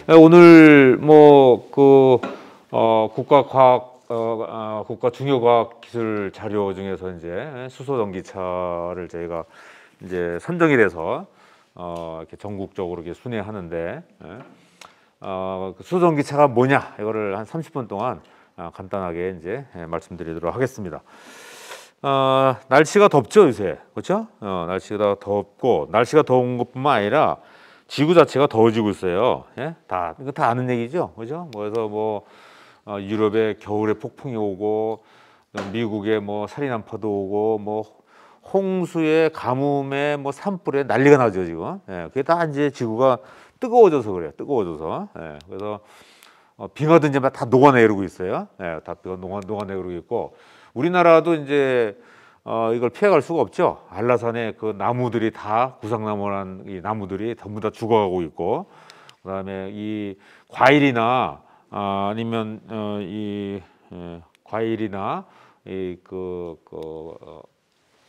오늘 뭐 그 국가 중요과학 기술 자료 중에서 이제 수소 전기차를 저희가 이제 선정이 돼서 이렇게 전국적으로 이렇게 순회하는데, 그 수소 전기차가 뭐냐 이거를 한 30분 동안 간단하게 이제 말씀드리도록 하겠습니다. 날씨가 덥죠 요새, 그렇죠? 날씨가 덥고, 날씨가 더운 것뿐만 아니라 지구 자체가 더워지고 있어요. 예? 이거 다 아는 얘기죠, 그죠? 그래서 유럽에 겨울에 폭풍이 오고, 미국에 뭐 살인 한파도 오고, 뭐 홍수에 가뭄에 뭐 산불에 난리가 나죠 지금. 예, 그게 다 이제 지구가 뜨거워져서 그래요. 뜨거워져서. 예, 그래서 빙하든지 다 녹아내리고 있어요. 예, 다 녹아내리고 있고, 우리나라도 이제 이걸 피해갈 수가 없죠. 한라산에 그 나무들이 다 구상나무란 이 나무들이 전부 다 죽어가고 있고, 그다음에 이 과일이나 아니면 과일이나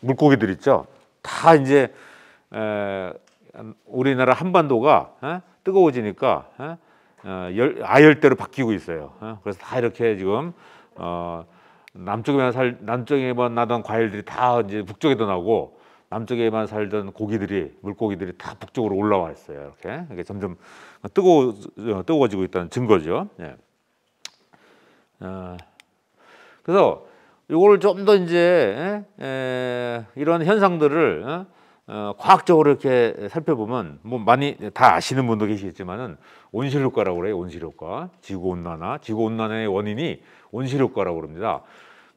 물고기들 있죠. 다 이제 우리나라 한반도가 뜨거워지니까 아열대로 바뀌고 있어요. 그래서 다 이렇게 지금 남쪽에만 나던 과일들이 다 이제 북쪽에도 나고, 남쪽에만 살던 물고기들이 다 북쪽으로 올라와 있어요. 이렇게 점점 뜨거워지고 있다는 증거죠. 예. 그래서 이걸 좀 더 이제 이런 현상들을 과학적으로 이렇게 살펴보면 뭐 많이 다 아시는 분도 계시겠지만은 온실효과라고 그래요. 온실효과, 지구 온난화의 원인이 온실효과라고 그럽니다.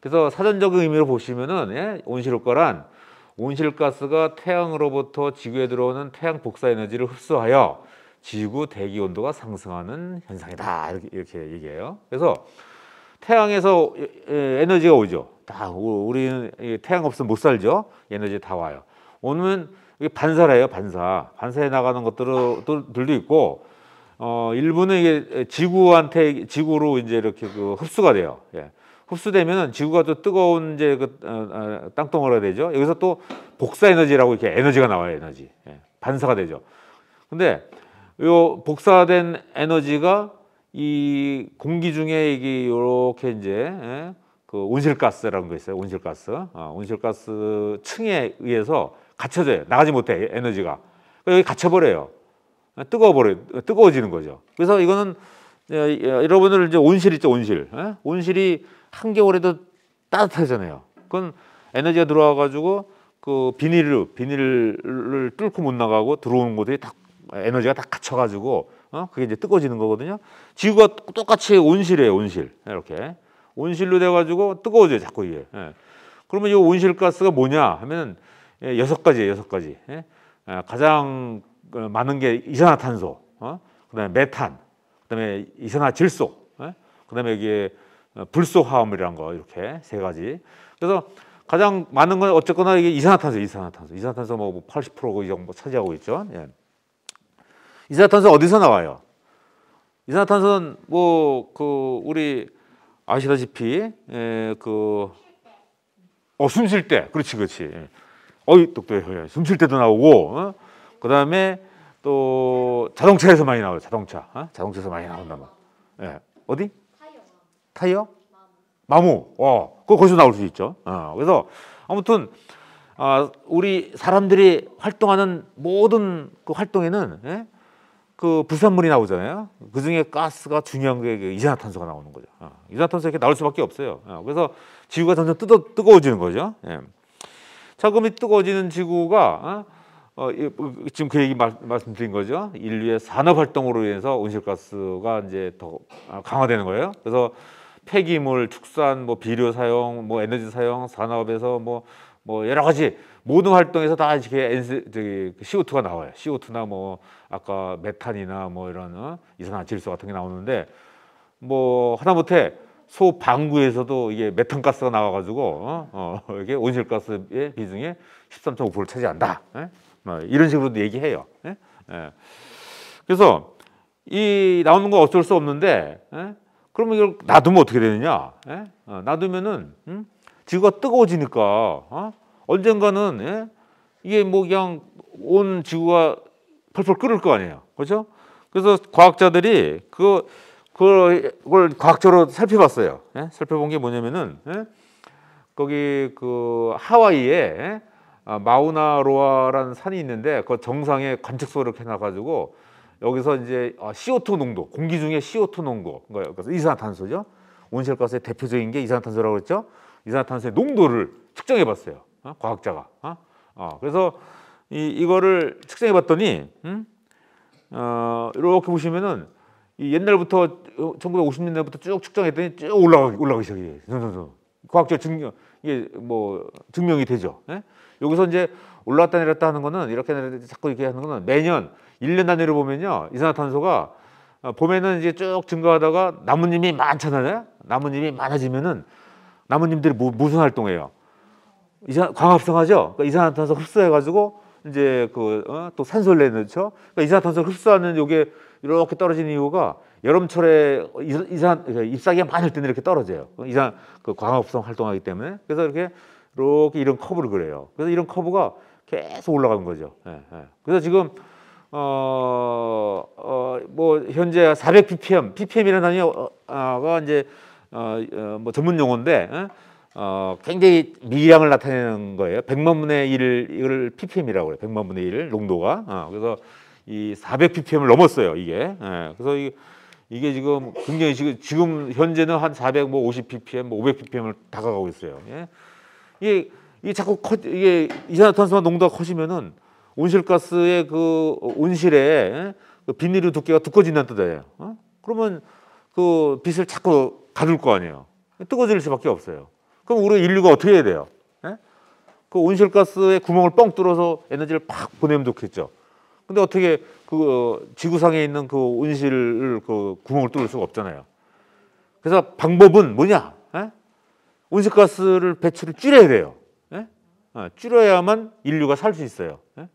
그래서 사전적인 의미로 보시면은 온실효과란 온실가스가 태양으로부터 지구에 들어오는 태양 복사 에너지를 흡수하여 지구 대기 온도가 상승하는 현상이다, 이렇게 얘기해요. 그래서 태양에서 에너지가 오죠. 다 우리는 태양 없으면 못 살죠. 에너지 다 와요. 오면 이게 반사래요. 반사해 나가는 것들도 있고, 일부는 이게 지구로 이제 이렇게 흡수가 돼요. 예. 흡수되면은 지구가 또 뜨거운 이제 땅덩어리가 되죠. 여기서 또 복사 에너지라고 이렇게 에너지가 나와요. 에너지. 예. 반사가 되죠. 근데 요 복사된 에너지가 이 공기 중에 이게 요렇게 이제 그 온실가스라는 거 있어요. 온실가스 층에 의해서 갇혀져요. 나가지 못해, 에너지가. 여기 갇혀버려요. 뜨거워지는 거죠. 그래서 이거는 여러분들 이제 온실 있죠, 온실. 온실이 한겨울에도 따뜻하잖아요. 그건 에너지가 들어와 가지고 그 비닐을 뚫고 못 나가고 들어오는 곳에 다 에너지가 다 갇혀 가지고 그게 이제 뜨거워지는 거거든요. 지구가 똑같이 온실이에요, 온실. 이렇게 온실로 돼 가지고 뜨거워져요, 자꾸 이게. 그러면 이 온실가스가 뭐냐 하면 6가지예요, 6가지. 가장 많은 게 이산화탄소, 그다음에 메탄, 그다음에 이산화질소, 그다음에 이게 불소화합물이란 거, 이렇게 3가지. 그래서 가장 많은 건 어쨌거나 이게 이산화탄소 뭐 80% 이상 뭐 차지하고 있죠. 예. 이산화탄소 어디서 나와요? 이산화탄소는 우리 아시다시피 숨 쉴 때, 그렇지. 똑똑해. 숨 쉴 때도 나오고, 그다음에 또 자동차에서 많이 나와요. 자동차에서 많이 나온단 말이야. 예. 어디? 타이어? 나무. 거기서 나올 수 있죠. 그래서 아무튼 우리 사람들이 활동하는 모든 그 활동에는 그 불순물이 나오잖아요. 그 중에 가스가 중요한 게 이산화탄소가 나오는 거죠. 이산화탄소가 이렇게 나올 수밖에 없어요. 그래서 지구가 점점 뜨거워지는 거죠. 예. 자, 그럼 이 뜨거워지는 지구가 지금 그 얘기 말씀드린 거죠. 인류의 산업 활동으로 인해서 온실가스가 이제 더 강화되는 거예요. 그래서 폐기물, 축산, 비료 사용, 에너지 사용, 산업에서 여러 가지 모든 활동에서 다 이렇게 CO2가 나와요. CO2나 아까 메탄이나 이런 이산화질소 같은 게 나오는데, 하다못해 소방구에서도 이게 메탄가스가 나와가지고 이게 온실가스의 비중이 13.5%를 차지한다. 이런 식으로도 얘기해요. 그래서 이 나오는 거 어쩔 수 없는데, 그러면 이걸 놔두면 어떻게 되느냐? 놔두면은 지구가 뜨거워지니까 언젠가는 이게 그냥 온 지구가 펄펄 끓을 거 아니에요, 그렇죠? 그래서 과학자들이 그걸 과학적으로 살펴봤어요. 예? 살펴본 게 뭐냐면은 예? 거기 그 하와이에 예? 마우나로아라는 산이 있는데 그 정상에 관측소를 이렇게 해놔가지고 여기서 이제 CO2 농도, 공기 중에 CO2 농도, 그래서 이산화탄소죠. 온실가스의 대표적인 게 이산화탄소라고 그랬죠. 이산화탄소의 농도를 측정해봤어요. 과학자가. 그래서 이거를 측정해봤더니 이렇게 보시면은 이 옛날부터 1950년대부터 쭉 측정했더니 쭉 올라가기 시작해요. 과학적 증명 이게 뭐 증명이 되죠. 예? 여기서 이제 올라왔다 내렸다 하는 거는 이렇게 자꾸 이렇게 하는 거는 매년 1년 단위로 보면요 이산화탄소가 봄에는 이제 쭉 증가하다가 나뭇잎이 많잖아요. 나뭇잎이 많아지면은 나뭇잎들이 무슨 활동해요? 광합성하죠. 그러니까 이산화탄소 흡수해가지고 이제 또 산소를 내놓죠. 그러니까 이산화탄소 흡수하는 요게 이렇게 떨어지는 이유가 여름철에 잎사귀가 많을 때는 이렇게 떨어져요. 광합성 활동하기 때문에. 그래서 이렇게 이런 커브를 그려요. 그래서 이런 커브가 계속 올라가는 거죠. 예, 예. 그래서 지금 뭐 현재 400 ppm이라는 단위가 이제 뭐 전문 용어인데 굉장히 미량을 나타내는 거예요. 100만 분의 1 이걸 ppm이라고 그래요. 100만 분의 1 농도가. 그래서 이 400 ppm을 넘었어요. 이게. 예. 그래서 이게 지금 굉장히 지금 현재는 한 450 ppm, 뭐 500 ppm을 다가가고 있어요. 예. 이게 자꾸 이게 이산화탄소 농도가 커지면은 온실가스의 그 온실에 그 비닐의 두께가 두꺼진다는 뜻이에요. 그러면 그 빛을 자꾸 가둘 거 아니에요. 뜨거워질 수밖에 없어요. 그럼 우리 인류가 어떻게 해야 돼요? 예? 그 온실가스의 구멍을 뻥 뚫어서 에너지를 팍 보내면 좋겠죠. 근데 어떻게 그 지구상에 있는 그 온실을 그 구멍을 뚫을 수가 없잖아요. 그래서 방법은 뭐냐? 예? 온실가스를 배출을 줄여야 돼요. 예? 줄여야만 인류가 살 수 있어요. 예?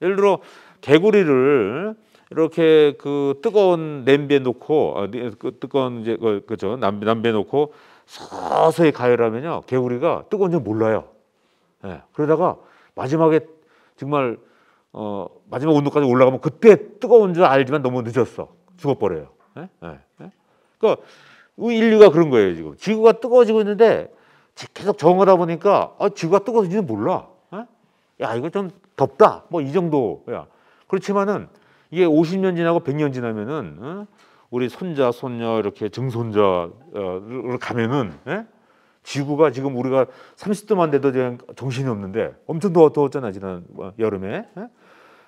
예를 들어 개구리를 이렇게 그 뜨거운 냄비에 놓고 그 뜨거운 이제 그죠 냄비에 놓고 서서히 가열하면요 개구리가 뜨거운 줄 몰라요. 예. 그러다가 마지막에 정말 마지막 온도까지 올라가면 그때 뜨거운 줄 알지만 너무 늦었어. 죽어버려요. 예? 예. 예? 그러니까 우리 인류가 그런 거예요 지금. 지구가 뜨거워지고 있는데 계속 적응하다 보니까 지구가 뜨거워지지는 몰라. 예? 야 이거 좀 덥다. 뭐 이 정도야. 그렇지만은 이게 50년 지나고 100년 지나면은 우리 손자, 손녀 이렇게 증손자를 가면은 예? 지구가 지금 우리가 30도만 돼도 그냥 정신이 없는데 엄청 더웠잖아 지난 여름에. 예?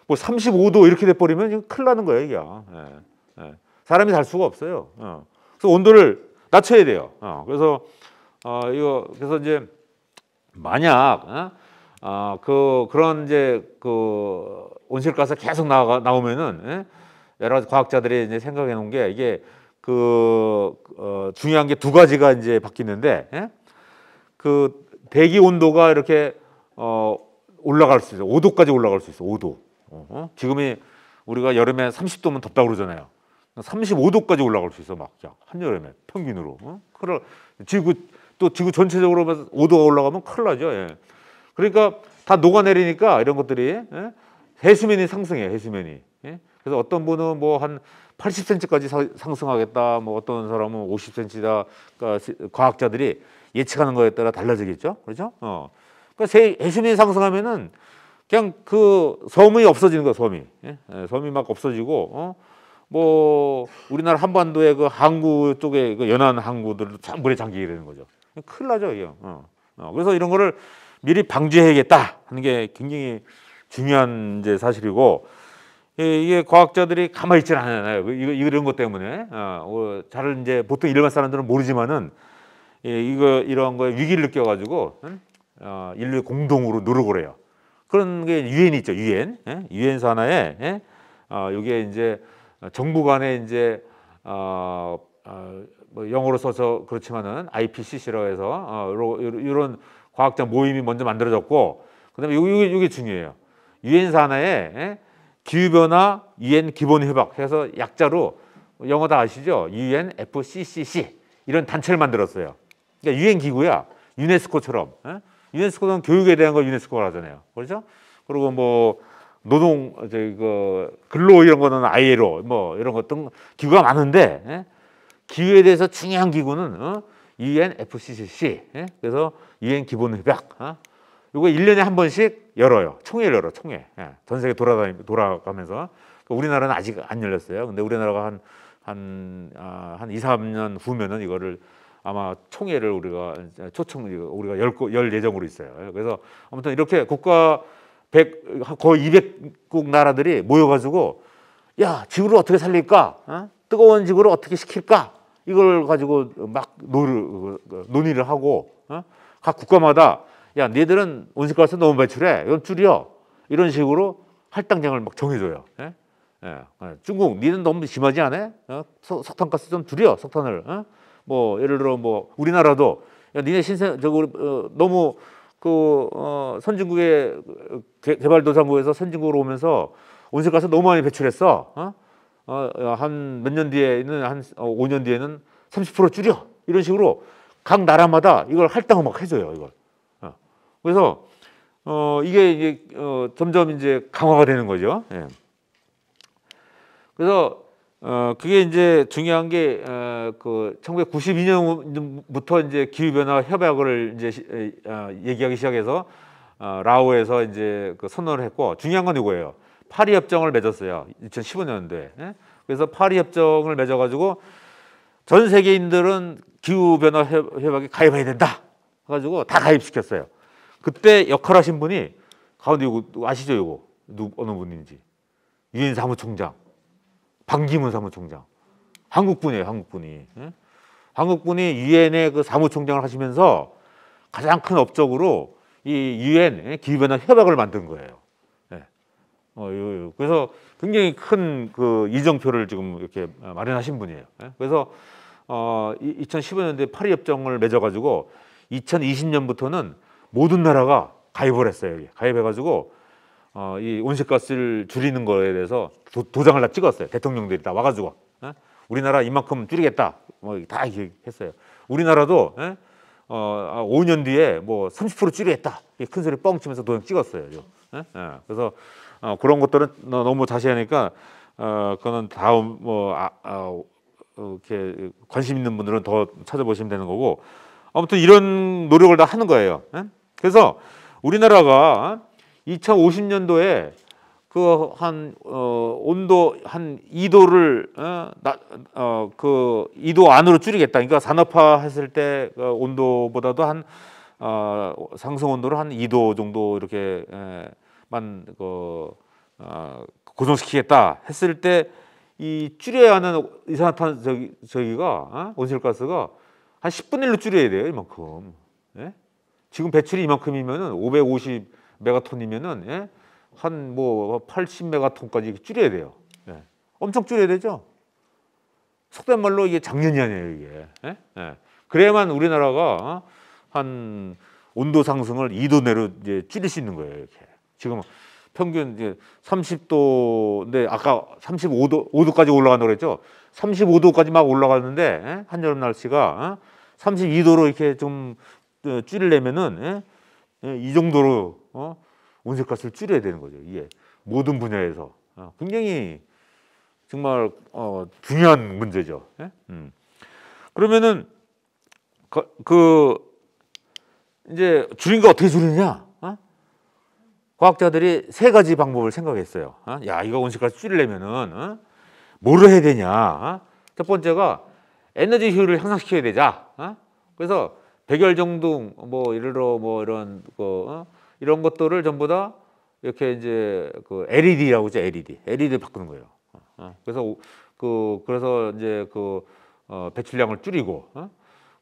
뭐 35도 이렇게 돼 버리면 큰일 나는 거예요 이게. 예. 예. 사람이 살 수가 없어요. 그래서 온도를 낮춰야 돼요. 그래서 이제 만약 그런 이제 그 온실가스 계속 나오면은 예? 여러 가지 과학자들이 이제 생각해 놓은 게 이게 중요한 게 두 가지가 이제 바뀌는데 예? 그 대기 온도가 이렇게 올라갈 수 있어. 5도까지 올라갈 수 있어. 5도. 지금이 우리가 여름에 30도면 덥다고 그러잖아요. 35도까지 올라갈 수 있어. 막 한여름에 평균으로. 지구 전체적으로 5도가 올라가면 큰일 나죠. 예. 그러니까 다 녹아내리니까 이런 것들이 예? 해수면이 상승해. 해수면이. 예? 그래서 어떤 분은 뭐 한 80cm까지 상승하겠다. 뭐 어떤 사람은 50cm다. 그러니까 과학자들이 예측하는 거에 따라 달라지겠죠. 그렇죠? 그러니까 해수면이 상승하면은 그냥 그 섬이 없어지는 거야. 섬이. 예? 섬이 막 없어지고 뭐 우리나라 한반도의 그 항구 쪽에 그 연안 항구들도 참 물에 잠기게 되는 거죠. 큰일 나죠, 이게. 그래서 이런 거를 미리 방지해야겠다 하는 게 굉장히 중요한 이제 사실이고 이게 과학자들이 가만히 있지는 않아요. 이런 것 때문에 잘 이제 보통 일반 사람들은 모르지만은 이런 거에 위기를 느껴가지고 인류 공동으로 노력을 해요. 그런 게 유엔이 있죠, 유엔. 유엔 산하에 이게 이제 정부 간에 이제 뭐 영어로 써서 그렇지만은 IPCC라고 해서 이런 과학자 모임이 먼저 만들어졌고 그다음에 이게 중요해요. 유엔 산하에 기후 변화 유엔 기본 협약 해서 약자로 영어 다 아시죠? UNFCCC 이런 단체를 만들었어요. 그러니까 유엔 기구야. 유네스코처럼. 유네스코는 교육에 대한 거 유네스코가 하잖아요. 그렇죠? 그리고 뭐 노동 저기 그 근로 이런 거는 ILO 뭐 이런 것등 기구가 많은데 기후에 대해서 중요한 기구는 UNFCCC. 그래서 UN 기본협약. 이거 1년에 한 번씩 열어요. 총회를 열어. 총회. 전 세계 돌아가면서. 우리나라는 아직 안 열렸어요. 근데 우리나라가 한 2, 3년 후면은 이거를 아마 총회를 우리가 우리가 열 예정으로 있어요. 그래서 아무튼 이렇게 국가 거의 200국 나라들이 모여가지고 야, 지구를 어떻게 살릴까? 뜨거운 지구를 어떻게 식힐까? 이걸 가지고 막 논의를 하고 각 국가마다 야, 너희들은 온실가스 너무 배출해. 이건 줄여. 이런 식으로 할당량을 막 정해줘요. 중국, 니는 너무 심하지 않아? 석탄가스 좀 줄여, 석탄을. 뭐 예를 들어 뭐 우리나라도 야, 니네 너무 선진국의 개발도상국에서 선진국으로 오면서 온실가스 너무 많이 배출했어. 한 몇 년 뒤에는 한 5년 뒤에는 30% 줄여. 이런 식으로 각 나라마다 이걸 할당을 막 해줘요. 이걸. 그래서 이게 이제 점점 이제 강화가 되는 거죠. 예. 그래서 그게 이제 중요한 게 그 1992년부터 이제 기후 변화 협약을 이제 얘기하기 시작해서 라오에서 이제 그 선언을 했고 중요한 건 이거예요. 파리 협정을 맺었어요. 2015년도에. 예? 그래서 파리 협정을 맺어 가지고 전 세계인들은 기후 변화 협약에 가입해야 된다. 해 가지고 다 가입시켰어요. 그때 역할하신 분이 가운데 이거 아시죠? 이거 어느 분인지. 유엔 사무총장. 반기문 사무총장. 한국분이에요, 한국분이. 예? 한국분이 유엔의 그 사무총장을 하시면서 가장 큰 업적으로 이 유엔 기후변화 협약을 만든 거예요. 예. 그래서 굉장히 큰 그 이정표를 지금 이렇게 마련하신 분이에요. 예? 그래서 2015년도에 파리 협정을 맺어가지고 2020년부터는 모든 나라가 가입을 했어요. 여기. 가입해가지고 이 온실가스를 줄이는 거에 대해서 도장을 다 찍었어요. 대통령들이 다 와가지고 우리나라 이만큼 줄이겠다 뭐 다 얘기했어요. 우리나라도 5년 뒤에 뭐 30% 줄이겠다 큰 소리 뻥 치면서 도장 찍었어요. 그래서 그런 것들은 너무 자세하니까 그거는 다음 이렇게 관심 있는 분들은 더 찾아보시면 되는 거고 아무튼 이런 노력을 다 하는 거예요. 그래서 우리나라가 2050년도에 그 온도 한 2도를 그 2도 안으로 줄이겠다. 그러니까 산업화 했을 때 온도보다도 한 상승 온도를 한 2도 정도 이렇게만 고정시키겠다 했을 때 이 줄여야 하는 이산화탄 저기가 온실가스가 한 10분의 1로 줄여야 돼요. 이만큼. 예? 지금 배출이 이만큼이면은 550 메가톤이면은 예? 한 뭐 80 메가톤까지 줄여야 돼요. 예. 엄청 줄여야 되죠. 속된 말로 이게 장년이 아니에요, 이게. 예? 예. 그래야만 우리나라가 한 온도 상승을 2도 내로 이제 줄일 수 있는 거예요, 이렇게. 지금 평균 이제 30도인데 아까 5도까지 올라간다고 그랬죠. 35도까지 막 올라가는데 예? 한여름 날씨가 32도로 이렇게 좀 줄이려면은 이 정도로 온실가스를 줄여야 되는 거죠. 이게 모든 분야에서 굉장히 정말 중요한 문제죠. 그러면은 이제 줄인 거 어떻게 줄이냐? 과학자들이 세 가지 방법을 생각했어요. 야, 이거 온실가스 줄이려면은 뭐를 해야 되냐? 첫 번째가 에너지 효율을 향상시켜야 되자. 그래서 백열정등 뭐 예를 들어 뭐 이런 이런 것들을 전부 다 이렇게 이제 그 LED라고 하죠. LED 바꾸는 거예요. 그래서 이제 배출량을 줄이고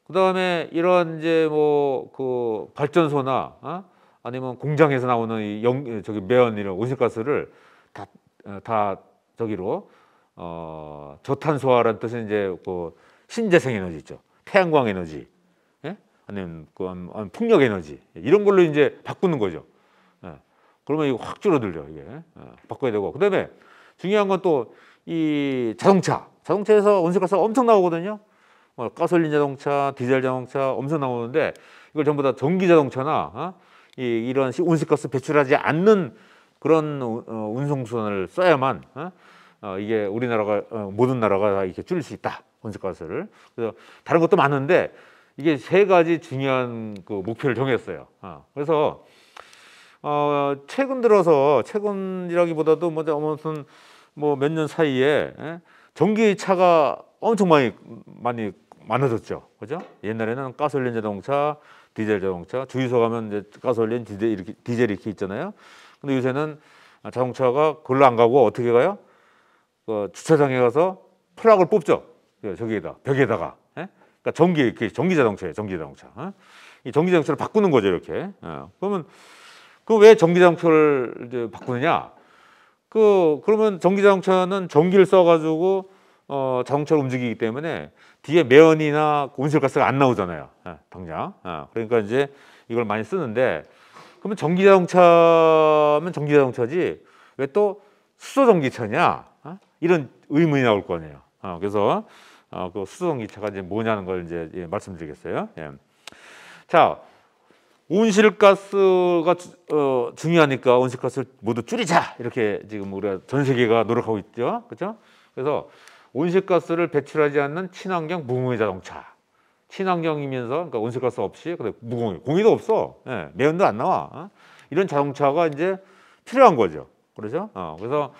그다음에 이런 이제 뭐 그 발전소나 아니면 공장에서 나오는 이 매연 이런 온실가스를 다 저기로 저탄소화라는 뜻은 이제 그 신재생 에너지 있죠. 태양광 에너지. 아니면 풍력 에너지 이런 걸로 이제 바꾸는 거죠. 그러면 이거 확 줄어들죠. 이게 바꿔야 되고 그다음에 중요한 건 또 이 자동차에서 온실가스가 엄청 나오거든요. 가솔린 자동차, 디젤 자동차 엄청 나오는데 이걸 전부 다 전기 자동차나 이런 온실가스 배출하지 않는 그런 운송수단을 써야만 이게 우리나라가 모든 나라가 다 이렇게 줄일 수 있다, 온실가스를. 그래서 다른 것도 많은데 이게 세 가지 중요한 그 목표를 정했어요. 그래서 최근 들어서, 최근이라기보다도 무슨 뭐 몇 년 사이에 전기차가 엄청 많이 많아졌죠, 그죠? 옛날에는 가솔린 자동차, 디젤 자동차, 주유소 가면 이제 가솔린, 디젤 이렇게 있잖아요. 근데 요새는 자동차가 그걸로 안 가고 어떻게 가요? 주차장에 가서 플러그를 뽑죠. 저기에다, 벽에다가. 그러니까 전기 자동차예요, 전기 자동차. 이 전기 자동차를 바꾸는 거죠, 이렇게. 그러면 왜 전기 자동차를 이제 바꾸느냐? 그러면 전기 자동차는 전기를 써가지고 자동차를 움직이기 때문에 뒤에 매연이나 온실가스가 안 나오잖아요, 당장. 그러니까 이제 이걸 많이 쓰는데, 그러면 전기 자동차면 전기 자동차지 왜 또 수소 전기차냐? 이런 의문이 나올 거 아니에요. 그래서 그 수소 전기차가 이제 뭐냐는 걸 이제 말씀드리겠어요. 예. 자, 온실가스가 중요하니까 온실가스를 모두 줄이자, 이렇게 지금 우리가 전 세계가 노력하고 있죠, 그렇죠? 그래서 온실가스를 배출하지 않는 친환경 무공해 자동차, 친환경이면서 그러니까 온실가스 없이 근데 무공해, 공해도 없어, 매연도 안 나와, 이런 자동차가 이제 필요한 거죠, 그렇죠? 그래서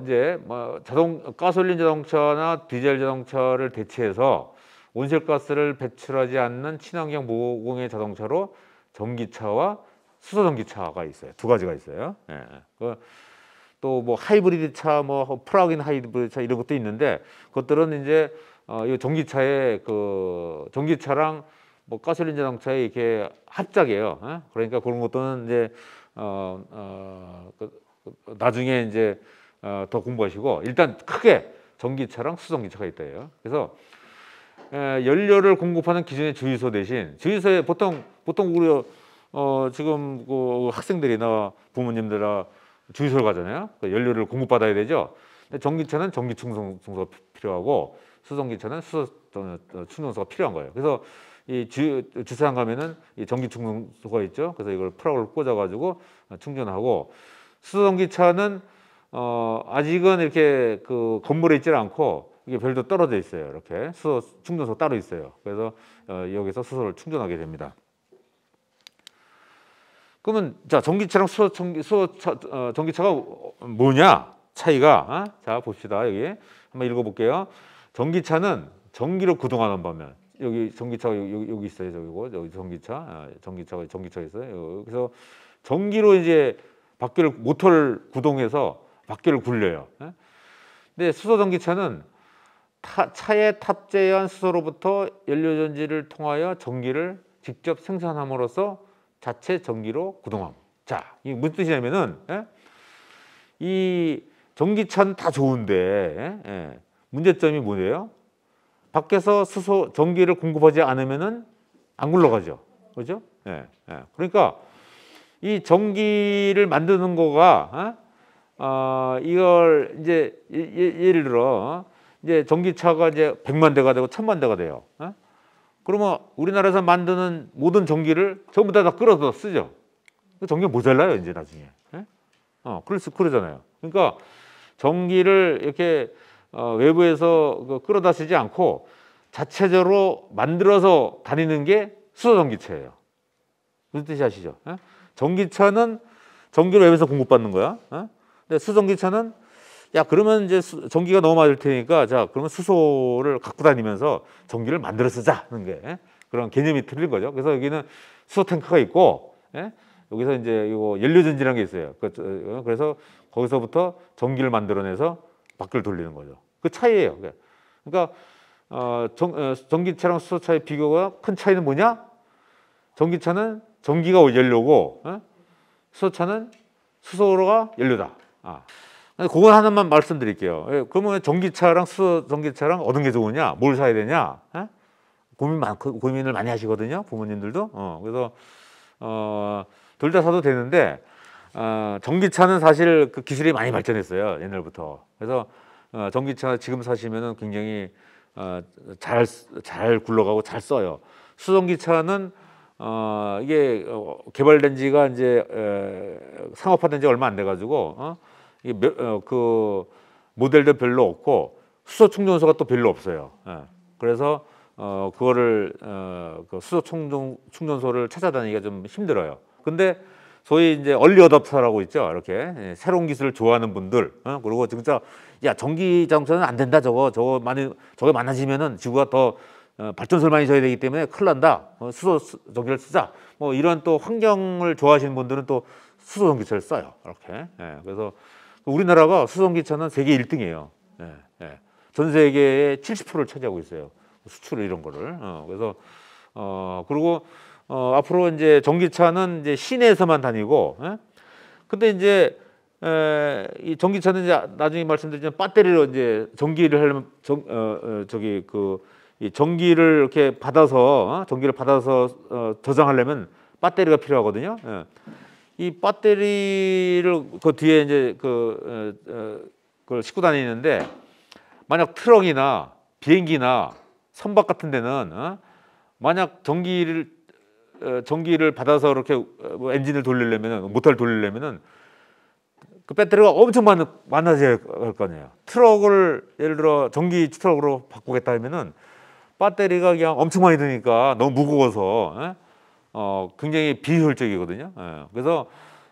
이제 뭐 가솔린 자동차나 디젤 자동차를 대체해서 온실가스를 배출하지 않는 친환경 무공해 자동차로 전기차와 수소 전기차가 있어요. 두 가지가 있어요. 또 뭐 하이브리드 차, 뭐 플러그인 하이브리드 차 이런 것도 있는데, 그것들은 이제 이 전기차랑 뭐 가솔린 자동차의 이렇게 합작이에요. 그러니까 그런 것들은 이제 나중에 이제 더 공부하시고, 일단 크게 전기차랑 수소전기차가 있다예요. 그래서 연료를 공급하는 기존의 주유소 대신, 주유소에 보통 우리 지금 그 학생들이나 부모님들아 주유소를 가잖아요. 연료를 공급받아야 되죠. 근데 전기차는 전기 충전소가 필요하고 수소전기차는 수소 충전소가 필요한 거예요. 그래서 이 주차장 가면은 이 전기 충전소가 있죠. 그래서 이걸 플러그를 꽂아가지고 충전하고, 수소전기차는 아직은 이렇게 그 건물에 있지 않고 이게 별도 떨어져 있어요. 이렇게 수소 충전소 따로 있어요. 그래서 여기서 수소를 충전하게 됩니다. 그러면 자, 전기차랑 전기차가 뭐냐? 차이가. 자, 봅시다. 여기 한번 읽어볼게요. 전기차는 전기로 구동하는 반면, 여기 전기차가 여기 있어요. 저기고 여기 전기차가 있어요. 그래서 전기로 이제 모터를 구동해서 바퀴를 굴려요. 근데 수소 전기차는 차에 탑재한 수소로부터 연료전지를 통하여 전기를 직접 생산함으로써 자체 전기로 구동함. 자, 이게 무슨 뜻이냐면은 이 전기차는 다 좋은데 문제점이 뭐예요? 밖에서 전기를 공급하지 않으면은 안 굴러가죠, 그렇죠? 그러니까 이 전기를 만드는 거가 이걸 이제 예를 들어 이제 전기차가 이제 100만 대가 되고 1000만 대가 돼요. 그러면 우리나라에서 만드는 모든 전기를 전부 다 끌어서 쓰죠. 전기가 모자라요, 이제 나중에. 그러잖아요. 그러니까 전기를 이렇게 외부에서 끌어다 쓰지 않고 자체적으로 만들어서 다니는 게 수소 전기차예요. 무슨 뜻이 아시죠? 전기차는 전기를 외부에서 공급받는 거야. 근데 수전기차는 그러면 이제 전기가 너무 많을 테니까, 자, 그러면 수소를 갖고 다니면서 전기를 만들어 쓰자는 게 그런 개념이 틀린 거죠. 그래서 여기는 수소 탱크가 있고, 여기서 이제 이거 연료전지라는 게 있어요. 그래서 거기서부터 전기를 만들어내서 바퀴를 돌리는 거죠. 그 차이예요. 그러니까 전기차랑 수소차의 비교가 큰 차이는 뭐냐? 전기차는 전기가 연료고, 수소차는 수소가 연료다. 그건 하나만 말씀드릴게요. 그러면 전기차랑 수소전기차랑 어떤 게 좋으냐? 뭘 사야 되냐? 고민을 많이 하시거든요, 부모님들도. 그래서 둘 다 사도 되는데, 전기차는 사실 그 기술이 많이 발전했어요, 옛날부터. 그래서 전기차 지금 사시면은 굉장히 잘 굴러가고 잘 써요. 수전기차는 이게 개발된 지가 이제 상업화된 지 얼마 안 돼 가지고 이게 그 모델도 별로 없고 수소 충전소가 또 별로 없어요. 그래서 그거를 그 수소 충전소를 찾아다니기가 좀 힘들어요. 근데 소위 이제 얼리 어답터라고 있죠. 이렇게 새로운 기술을 좋아하는 분들, 그리고 진짜 야 전기 자동차는 안 된다. 저거 많아지면은 지구가 더 발전소를 많이 줘야 되기 때문에 큰일 난다. 수소 전기를 쓰자. 뭐 이런 또 환경을 좋아하시는 분들은 또 수소 전기차를 써요. 이렇게. 그래서 우리나라가 수소 전기차는 세계 1등이에요. 전 세계의 70%를 차지하고 있어요. 수출 이런 거를. 그래서 그리고 앞으로 이제 전기차는 이제 시내에서만 다니고, 근데 이제 이 전기차는 이제 나중에 말씀드리지만 배터리로 이제 전기를 하려면 이 전기를 이렇게 받아서 저장하려면 배터리가 필요하거든요. 이 배터리를 그 뒤에 이제 그걸 싣고 다니는데 만약 트럭이나 비행기나 선박 같은 데는 만약 전기를 받아서 이렇게 뭐 엔진을 돌리려면은 모터를 돌리려면은 그 배터리가 엄청 많아져야 할 거 아니에요. 트럭을 예를 들어 전기 트럭으로 바꾸겠다 하면은 배터리가 그냥 엄청 많이 드니까 너무 무거워서 굉장히 비효율적이거든요. 그래서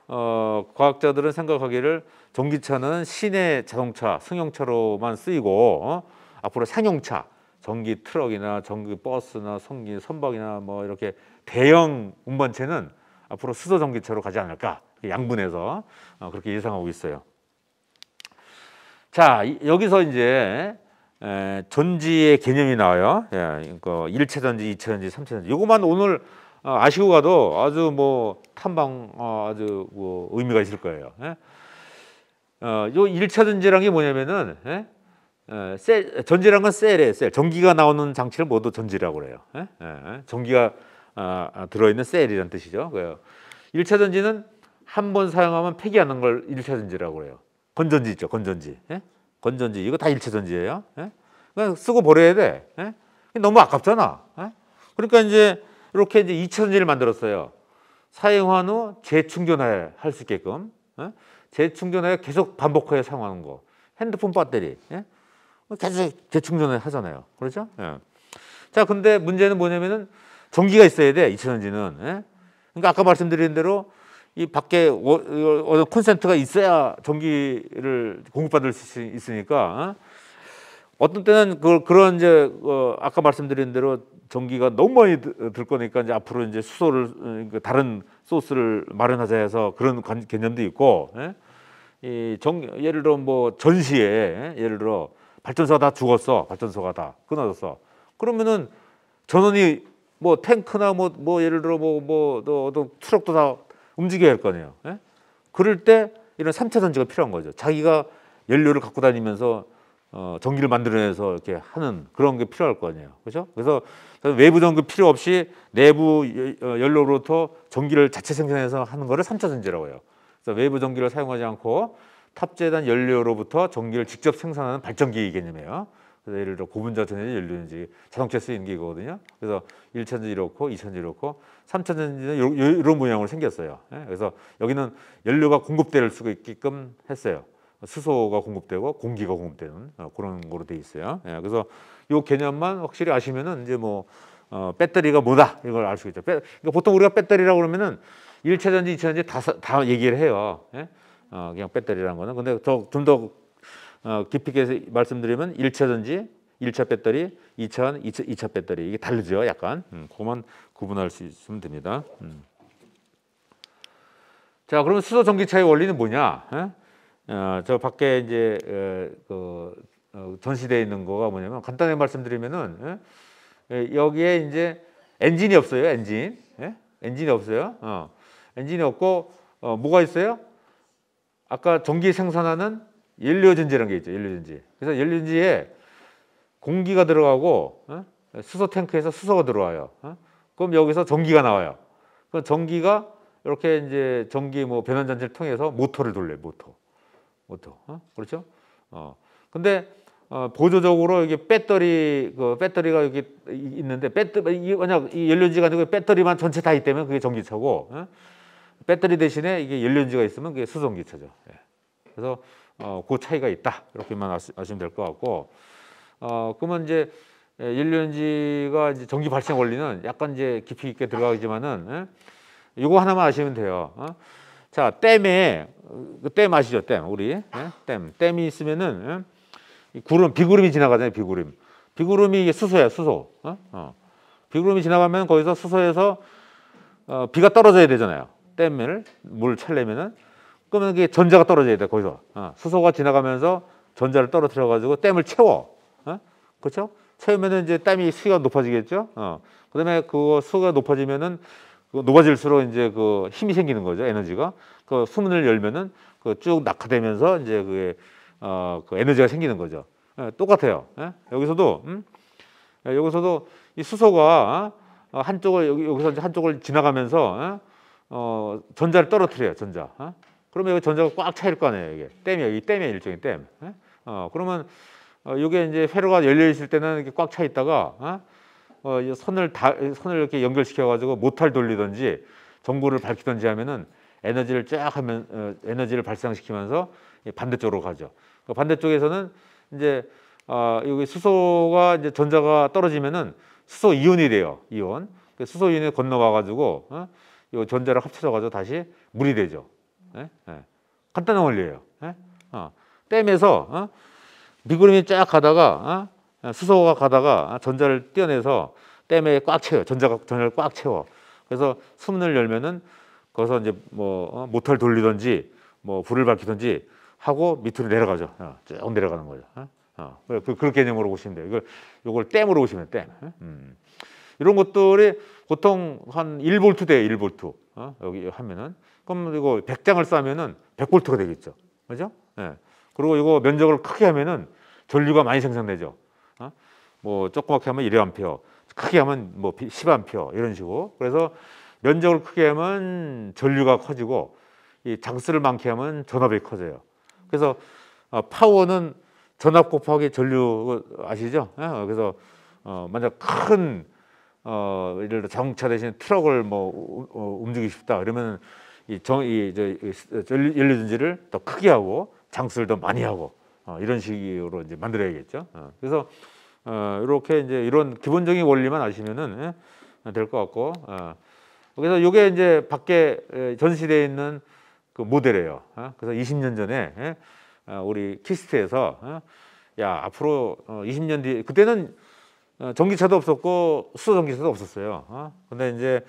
과학자들은 생각하기를 전기차는 시내 자동차, 승용차로만 쓰이고 앞으로 상용차, 전기 트럭이나 전기 버스나 전기 선박이나 뭐 이렇게 대형 운반체는 앞으로 수소 전기차로 가지 않을까 양분해서 그렇게 예상하고 있어요. 자, 여기서 이제 전지의 개념이 나와요. 그러니까 1차 전지, 2차 전지, 3차 전지. 이것만 오늘 아시고 가도 아주 뭐 탐방 아주 뭐 의미가 있을 거예요. 요 1차 전지란 게 뭐냐면은 전지란 건 셀이에요. 셀. 전기가 나오는 장치를 모두 전지라고 그래요. 전기가 들어있는 셀이라는 뜻이죠. 1차 전지는 한 번 사용하면 폐기하는 걸 1차 전지라고 그래요. 건전지 있죠. 건전지. 건전지 이거 다 1차 전지예요. 그냥 쓰고 버려야 돼. 너무 아깝잖아. 그러니까 이제 이렇게 이제 2차 전지를 만들었어요. 사용한 후 재충전할 수 있게끔. 재충전해 계속 반복해서 사용하는 거. 핸드폰 배터리. 계속 재충전을 하잖아요. 그렇죠? 자, 근데 문제는 뭐냐면은 전기가 있어야 돼. 2차 전지는. 그러니까 아까 말씀드린 대로 이 밖에 콘센트가 있어야 전기를 공급받을 수 있으니까 어떤 때는 그런 이제 아까 말씀드린 대로 전기가 너무 많이 들 거니까 이제 앞으로 이제 수소를 다른 소스를 마련하자 해서 그런 개념도 있고, 예를 들어 뭐 전시에 예를 들어 발전소가 다 죽었어, 발전소가 다 끊어졌어. 그러면은 전원이 뭐 탱크나 뭐 예를 들어 또 트럭도 다 움직여야 할 거 아니에요. 그럴 때 이런 3차 전지가 필요한 거죠. 자기가 연료를 갖고 다니면서 전기를 만들어내서 이렇게 하는 그런 게 필요할 거 아니에요. 그렇죠? 그래서 외부 전기 필요 없이 내부 연료로부터 전기를 자체 생산해서 하는 거를 3차 전지라고 해요. 그래서 외부 전기를 사용하지 않고 탑재된 연료로부터 전기를 직접 생산하는 발전기 개념이에요. 그래서 예를 들어 고분자 전지, 연료전지, 자동차에 쓰이는 게 이거거든요. 그래서 1차 전지 이렇고 2차 전지 이렇고 3차 전지는 이런 모양으로 생겼어요. 그래서 여기는 연료가 공급될 수 있게끔 했어요. 수소가 공급되고 공기가 공급되는 그런 거로 돼 있어요. 그래서 이 개념만 확실히 아시면은 이제 뭐 배터리가 뭐다 이걸 알 수 있죠. 그러니까 보통 우리가 배터리라고 그러면은 1차 전지, 2차 전지 다 얘기를 해요. 그냥 배터리라는 거는. 근데 좀 더 깊이 있게 말씀드리면 1차 전지, 1차 배터리, 2차 배터리 이게 다르죠. 약간 그것만 구분할 수 있으면 됩니다. 자, 그러면 수소 전기차의 원리는 뭐냐? 저 밖에 이제 전시되어 있는 거가 뭐냐면 간단하게 말씀드리면은 여기에 이제 엔진이 없어요. 엔진이 없어요. 엔진이 없고 뭐가 있어요? 아까 전기 생산하는 연료전지라는 게 있죠. 연료전지. 그래서 연료전지에 공기가 들어가고 수소 탱크에서 수소가 들어와요. 그럼 여기서 전기가 나와요. 그 전기가 이렇게 이제 전기 뭐 변환장치를 통해서 모터를 돌려요. 모터. 그렇죠? 근데 보조적으로 이게 배터리가 여기 있는데 만약 이 연료전지가 아니고 배터리만 전체 다 있다면 그게 전기차고, 배터리 대신에 이게 연료전지가 있으면 그게 수소전기차죠. 예. 그래서 그 차이가 있다 이렇게만 아시면 될 것 같고, 그러면 이제 연료전지가 이제 전기 발생 원리는 약간 이제 깊이 있게 들어가지만은 이거 하나만 아시면 돼요. 자, 댐에 댐 아시죠? 댐 우리 댐이 있으면은 비구름이 지나가잖아요. 비구름이 이게 수소야, 수소. 비구름이 지나가면 거기서 수소에서 비가 떨어져야 되잖아요. 댐을 물 차려면은 그러면 이게 전자가 떨어져야 돼. 거기서 수소가 지나가면서 전자를 떨어뜨려 가지고 댐을 채워. 그렇죠? 채우면은 이제 댐이 수위가 높아지겠죠. 그다음에 그 수위가 높아지면은 높아질수록 이제 그 힘이 생기는 거죠. 에너지가 그 수문을 열면은 그 쭉 낙하되면서 이제 그게 그 에너지가 생기는 거죠. 똑같아요. 여기서도 이 수소가 여기서 이제 한쪽을 지나가면서 전자를 떨어뜨려요. 전자. 그러면 여기 전자가 꽉 차일 거 아니에요. 이게 댐이 댐의 일종의 댐. 그러면 이게 이제 회로가 열려 있을 때는 이렇게 꽉 차 있다가 선을 이렇게 연결시켜 가지고 모터를 돌리든지 전구를 밝히든지 하면은 에너지를 쫙 하면 에너지를 발생시키면서 반대쪽으로 가죠. 반대쪽에서는 이제 여기 수소가 이제 전자가 떨어지면은 수소 이온이 돼요. 이온. 수소 이온이 건너가 가지고 이 전자를 합쳐져 가지고 다시 물이 되죠. 간단한 원리예요. 댐에서 미구름이 쫙 가다가 수소가 가다가 전자를 떼어내서 댐에 꽉 채워요. 전자를 꽉 채워. 그래서 수문을 열면은 거기서 이제 뭐 모터를 돌리든지 뭐 불을 밝히든지 하고 밑으로 내려가죠. 쭉 내려가는 거죠. 그 개념으로 보시면 돼요. 이걸 댐으로 보시면 댐. 이런 것들이 보통 한 1V 돼요. 1V. 여기 하면은 그럼 이거 100장을 싸면은 100V가 되겠죠. 그죠? 그리고 이거 면적을 크게 하면은 전류가 많이 생산되죠. 뭐 조그맣게 하면 1A, 크게 하면 뭐 10A 이런 식으로. 그래서 면적을 크게 하면 전류가 커지고 이 장수를 많게 하면 전압이 커져요. 그래서 파워는 전압 곱하기 전류 아시죠? 그래서 만약 큰 예를 들어 자동차 대신 트럭을 움직이고 싶다 그러면 연료전지를 더 크게 하고 장수를 더 많이 하고 이런 식으로 이제 만들어야겠죠. 그래서 이렇게 이제 이런 기본적인 원리만 아시면은 될 것 같고, 그래서 이게 이제 밖에 전시되어 있는 그 모델이에요. 그래서 20년 전에 우리 키스트에서 야 앞으로 20년 뒤에 그때는 전기차도 없었고 수소 전기차도 없었어요. 근데 이제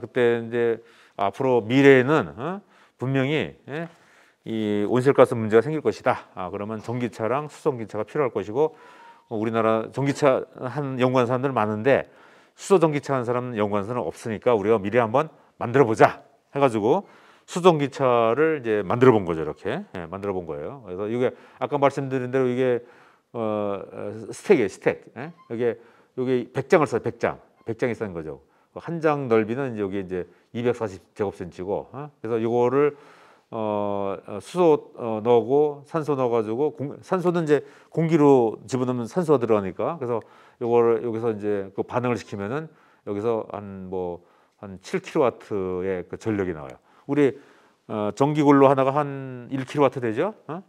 그때 이제 앞으로 미래에는 분명히 이 온실가스 문제가 생길 것이다. 그러면 전기차랑 수소전기차가 필요할 것이고 우리나라 전기차 한 연구하는 사람들 많은데 수소 전기차 하는 사람 연구하는 사람은 없으니까 우리가 미리 한번 만들어 보자 해가지고 수전기차를 이제 만들어 본 거죠. 이렇게 만들어 본 거예요. 그래서 이게 아까 말씀드린 대로 이게 스택이에요. 스택. 여기 100장을 써요. 100장이 쓴 거죠. 한 장 넓이는 여기 이제 240제곱센치고 그래서 이거를 수소 넣고 산소 넣어가지고 산소는 이제 공기로 집어넣으면 산소가 들어가니까 그래서 요거를 여기서 이제 그 반응을 시키면은 여기서 한 7kW의 그 전력이 나와요. 우리 전기골로 하나가 한 1kW 되죠? 한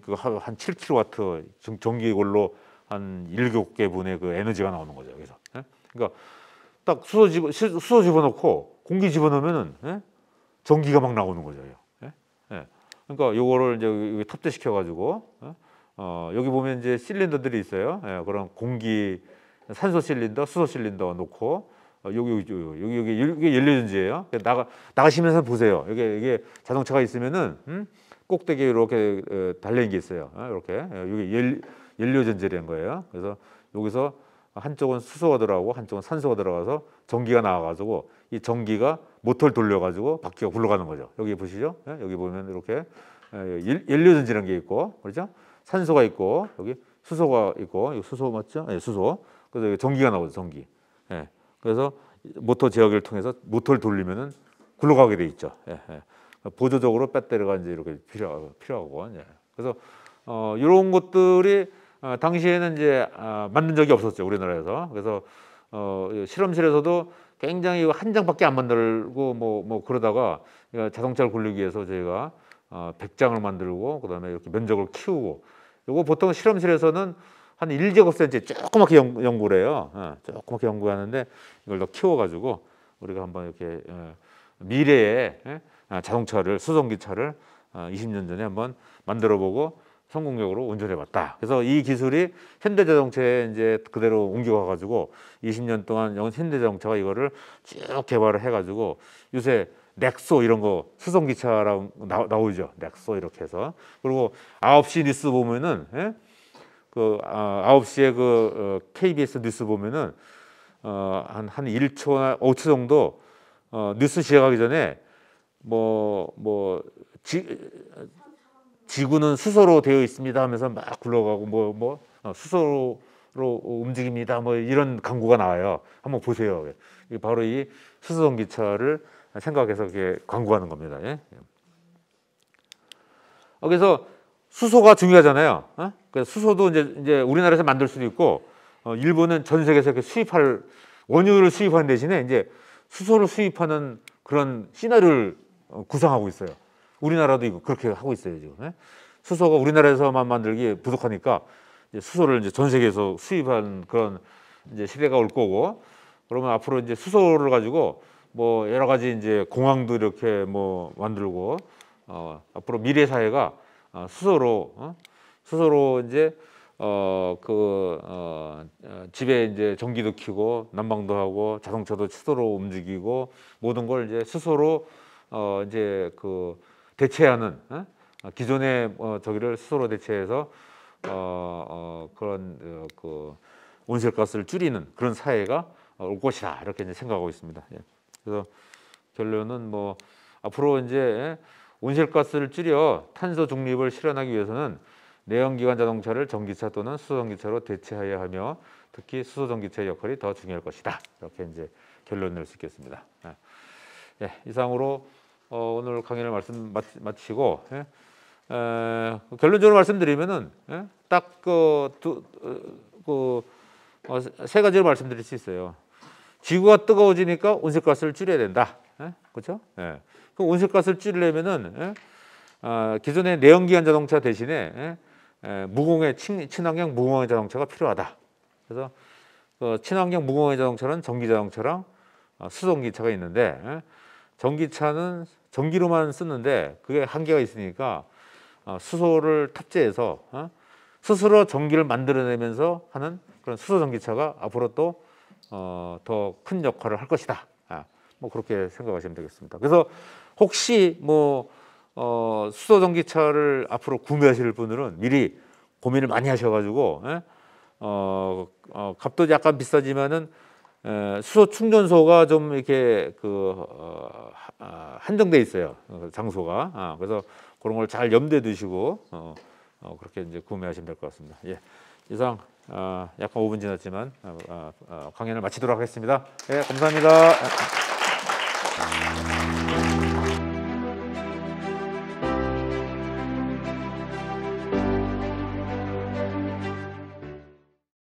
7kW 전기골로 한 7개 분의 그 에너지가 나오는 거죠. 여기서. 그러니까 딱 수소 집어넣고 공기 집어넣으면은 전기가 막 나오는 거죠. 그러니까 요거를 이제 탑재시켜 가지고 여기 보면 이제 실린더들이 있어요. 그런 공기 산소 실린더, 수소 실린더 놓고 여기 연료전지예요. 나가시면서 보세요. 이게 자동차가 있으면은 꼭대기에 이렇게 달려있는 게 있어요. 이렇게 여기 연료전지라는 거예요. 그래서 여기서 한쪽은 수소가 들어가고 한쪽은 산소가 들어가서 전기가 나와가지고 이 전기가 모터를 돌려가지고 바퀴가 굴러가는 거죠. 여기 보시죠. 여기 보면 이렇게 연료전지라는 게 있고, 그렇죠? 산소가 있고 여기 수소가 있고, 이거 수소 맞죠? 수소. 그래서 여기 전기가 나오죠. 전기. 그래서 모터 제어기를 통해서 모터를 돌리면은 굴러가게 돼 있죠. 보조적으로 배터리가 이제 이렇게 필요하고. 그래서 이런 것들이 당시에는 이제 만든 적이 없었죠, 우리나라에서. 그래서 실험실에서도 굉장히 한 장밖에 안 만들고 뭐 그러다가 자동차를 굴리기 위해서 저희가 100장을 만들고 그다음에 이렇게 면적을 키우고, 요거 보통 실험실에서는 한 1제곱센치 조그맣게 연구를 해요. 조그맣게 연구하는데 이걸 더 키워가지고 우리가 한번 이렇게 미래의 자동차를, 수송기차를 20년 전에 한번 만들어보고 성공적으로 운전해봤다. 그래서 이 기술이 현대자동차에 이제 그대로 옮겨가가지고 20년 동안 현대자동차가 이거를 쭉 개발을 해가지고 요새 넥소 이런 거 수송기차랑 나오죠. 넥소 이렇게 해서. 그리고 9시 뉴스 보면은 9시에 KBS 뉴스 보면은 한 1초나 5초 정도 뉴스 시작하기 전에 지구는 수소로 되어 있습니다 하면서 막 굴러가고 수소로 움직입니다 뭐 이런 광고가 나와요. 한번 보세요. 바로 이 수소전기차를 생각해서 이렇게 광고하는 겁니다. 예? 그래서 수소가 중요하잖아요. 그래서 수소도 이제 우리나라에서 만들 수도 있고, 일본은 전 세계에서 이렇게 수입할, 원유를 수입하는 대신에 이제 수소를 수입하는 그런 시나리오를 구상하고 있어요. 우리나라도 이거 그렇게 하고 있어요 지금. 예? 수소가 우리나라에서만 만들기 부족하니까 이제 수소를 이제 전 세계에서 수입하는 그런 이제 시대가 올 거고, 그러면 앞으로 이제 수소를 가지고 뭐 여러 가지 이제 공항도 이렇게 뭐 만들고, 앞으로 미래 사회가 수소로 이제 집에 이제 전기도 켜고 난방도 하고 자동차도 수소로 움직이고 모든 걸 이제 수소로 이제 대체하는, 기존의 저기를 수소로 대체해서 그런 온실가스를 줄이는 그런 사회가 올 것이다, 이렇게 이제 생각하고 있습니다. 예. 그래서 결론은 뭐 앞으로 이제 온실가스를 줄여 탄소 중립을 실현하기 위해서는 내연기관 자동차를 전기차 또는 수소전기차로 대체해야 하며 특히 수소전기차의 역할이 더 중요할 것이다, 이렇게 이제 결론을 낼 수 있겠습니다. 예, 이상으로 오늘 강의를 마치고, 결론적으로 말씀드리면은 딱 세 가지를 말씀드릴 수 있어요. 지구가 뜨거워지니까 온실가스를 줄여야 된다. 그렇죠? 예. 그 온실가스를 줄이려면은 기존의 내연기관 자동차 대신에 무공해 친환경 무공해 자동차가 필요하다. 그래서 친환경 무공해 자동차는 전기 자동차랑 수소전기차가 있는데, 전기차는 전기로만 쓰는데 그게 한계가 있으니까 수소를 탑재해서 스스로 전기를 만들어내면서 하는 그런 수소전기차가 앞으로 또 더 큰 역할을 할 것이다. 뭐 그렇게 생각하시면 되겠습니다. 그래서 혹시 수소전기차를 앞으로 구매하실 분들은 미리 고민을 많이 하셔가지고, 값도 약간 비싸지만은 수소 충전소가 좀 이렇게 한정돼 있어요, 장소가. 그래서 그런 걸 잘 염두에 두시고 그렇게 이제 구매하시면 될 것 같습니다. 예, 이상 약간 5분 지났지만 강연을 마치도록 하겠습니다. 예, 감사합니다.